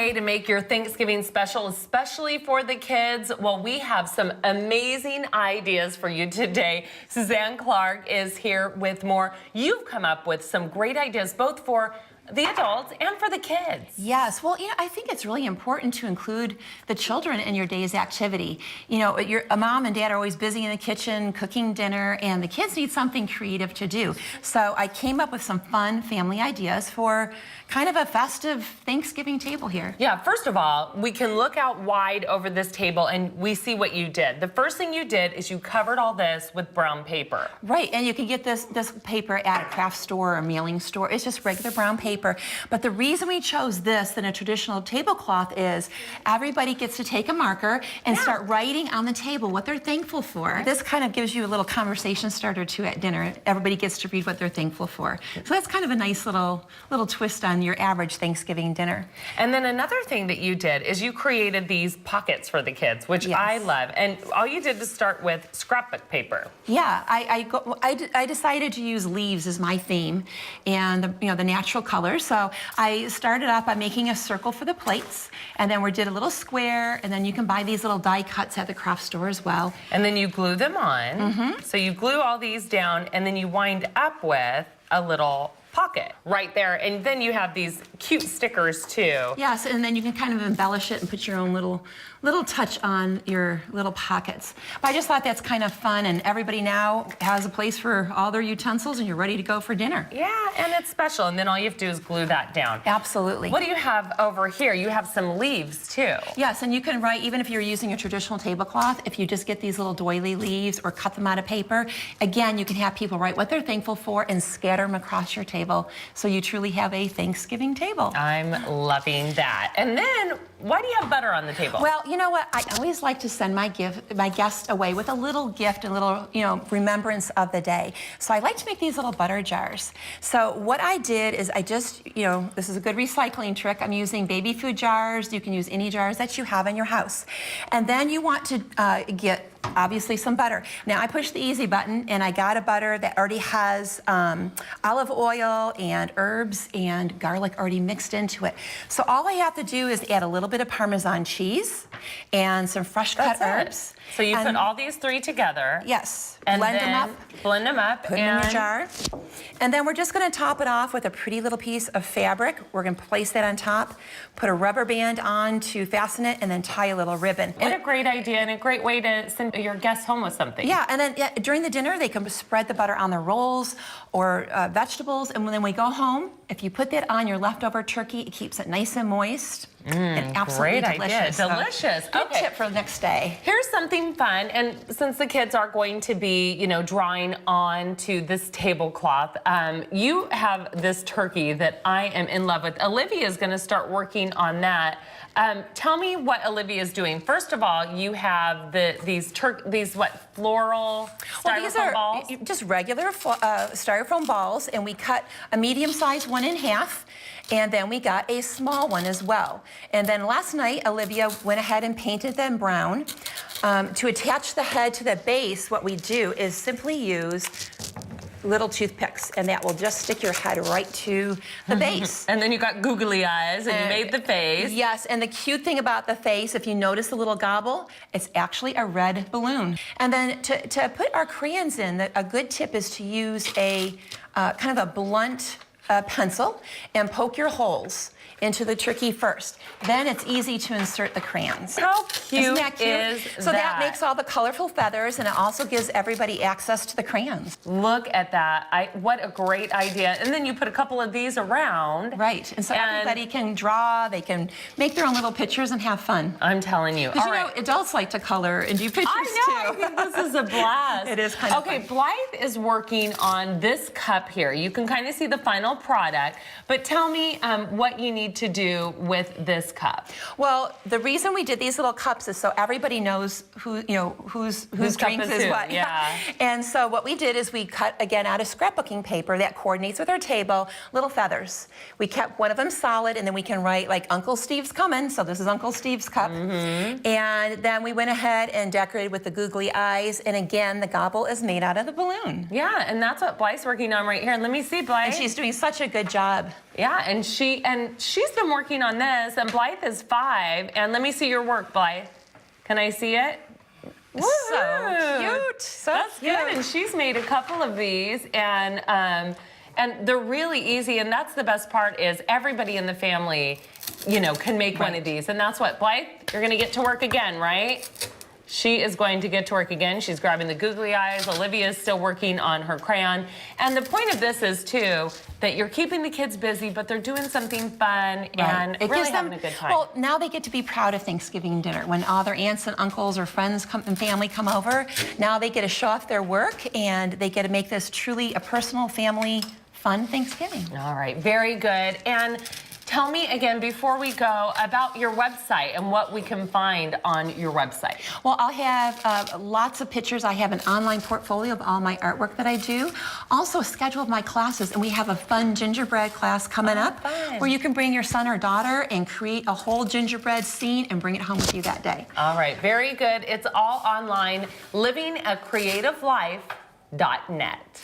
way to make your Thanksgiving special, especially for the kids? Well, we have some amazing ideas for you today. Suzanne Clark is here with more. You've come up with some great ideas, both for the adults and for the kids. Yes, well, I think it's really important to include the children in your day's activity. A mom and dad are always busy in the kitchen cooking dinner, and the kids need something creative to do. So I came up with some fun family ideas for kind of a festive Thanksgiving table here. Yeah, first of all, we can look out wide over this table and we see what you did. The first thing you did is you covered all this with brown paper. Right, and you can get this paper at a craft store or a mailing store. It's just regular brown paper. But the reason we chose this than a traditional tablecloth is everybody gets to take a marker and start writing on the table what they're thankful for. This kind of gives you a little conversation starter too at dinner. Everybody gets to read what they're thankful for. So that's kind of a nice little twist on your average Thanksgiving dinner. And then another thing that you did is you created these pockets for the kids, which I love. And all you did was start with scrapbook paper. Yeah, I decided to use leaves as my theme, and the natural colors. So I started off by making a circle for the plates, and then we did a little square, and then you can buy these little die cuts at the craft store as well. And then you glue them on. So you glue all these down, and then you wind up with a little pocket right there, and then you have these cute stickers too. Yes, and then you can kind of embellish it and put your own little touch on your little pockets. But I just thought that's kind of fun, and everybody now has a place for all their utensils, and you're ready to go for dinner. Yeah, and it's special, and then all you have to do is glue that down. Absolutely. What do you have over here? You have some leaves too. Yes, and you can write, even if you're using a traditional tablecloth, if you just get these little doily leaves or cut them out of paper, again, you can have people write what they're thankful for and scatter them across your table. So you truly have a Thanksgiving table. I'm loving that. And then, why do you have butter on the table? Well, you know what? I always like to send my guests away with a little gift, a little, remembrance of the day. So I like to make these little butter jars. So what I did is I just, this is a good recycling trick. I'm using baby food jars. You can use any jars that you have in your house. And then you want to get obviously some butter. Now I pushed the easy button and I got a butter that already has olive oil and herbs and garlic already mixed into it. So all I have to do is add a little bit of Parmesan cheese and some fresh cut herbs. So you put all these three together. Yes. And blend them up. Put them in your jar. And then we're just going to top it off with a pretty little piece of fabric. We're going to place that on top, put a rubber band on to fasten it, and then tie a little ribbon. What a great idea and a great way to send your guests home with something. Yeah, and then during the dinner, they can spread the butter on their rolls or vegetables, and when we go home, if you put that on your leftover turkey, it keeps it nice and moist. And absolutely great delicious. Idea. Delicious. Good tip for the next day. Here's something fun, and since the kids are going to be, drawing on to this tablecloth, you have this turkey that I am in love with. Olivia is going to start working on that. Tell me what Olivia is doing. First of all, you have these floral styrofoam balls? These are just regular styrofoam balls, and we cut a medium-sized one in half, and then we got a small one as well. And then last night, Olivia went ahead and painted them brown. To attach the head to the base, what we do is simply use little toothpicks, and that will just stick your head right to the base. And then you got googly eyes, and you made the face. Yes, and the cute thing about the face, if you notice the little gobble, it's actually a red balloon. And then to put our crayons in, a good tip is to use a kind of a blunt pencil and poke your holes into the turkey first. Then it's easy to insert the crayons. How cute Isn't that cute? is So that makes all the colorful feathers, and it also gives everybody access to the crayons. Look at that. What a great idea. And then you put a couple of these around. Right, and so everybody can draw, they can make their own little pictures and have fun. I'm telling you. Because adults like to color and do pictures too. I think this is a blast. It is kind of fun. Blythe is working on this cup here. You can kind of see the final product, but tell me what you need to do with this cup. Well, the reason we did these little cups is so everybody knows whose drinks is what. Yeah. And so what we did is we cut again out of scrapbooking paper that coordinates with our table, little feathers. We kept one of them solid, and then we can write like Uncle Steve's coming. So this is Uncle Steve's cup. And then we went ahead and decorated with the googly eyes, and again the gobble is made out of the balloon. Yeah, and that's what Blythe's working on right here. Let me see, Blythe. And she's doing so such a good job. Yeah, and she's been working on this, and Blythe is 5. And let me see your work, Blythe. Can I see it? So cute. So That's cute. good. And she's made a couple of these, and they're really easy. And that's the best part is everybody in the family, you know, can make one of these. And that's what, Blythe, you're going to get to work again, right? She is going to get to work again. She's grabbing the googly eyes. Olivia is still working on her crayon. And the point of this is, too, that you're keeping the kids busy, but they're doing something fun and it really gives them, having a good time. Well, now they get to be proud of Thanksgiving dinner. When all their aunts and uncles or friends and family come over, now they get to show off their work, and they get to make this truly a personal, family, fun Thanksgiving. All right, very good. And tell me again, before we go, about your website and what we can find on your website. Well, I'll have lots of pictures. I have an online portfolio of all my artwork that I do. Also, a schedule of my classes, and we have a fun gingerbread class coming up fun. where you can bring your son or daughter and create a whole gingerbread scene and bring it home with you that day. All right, very good. It's all online, livingacreativelife.net.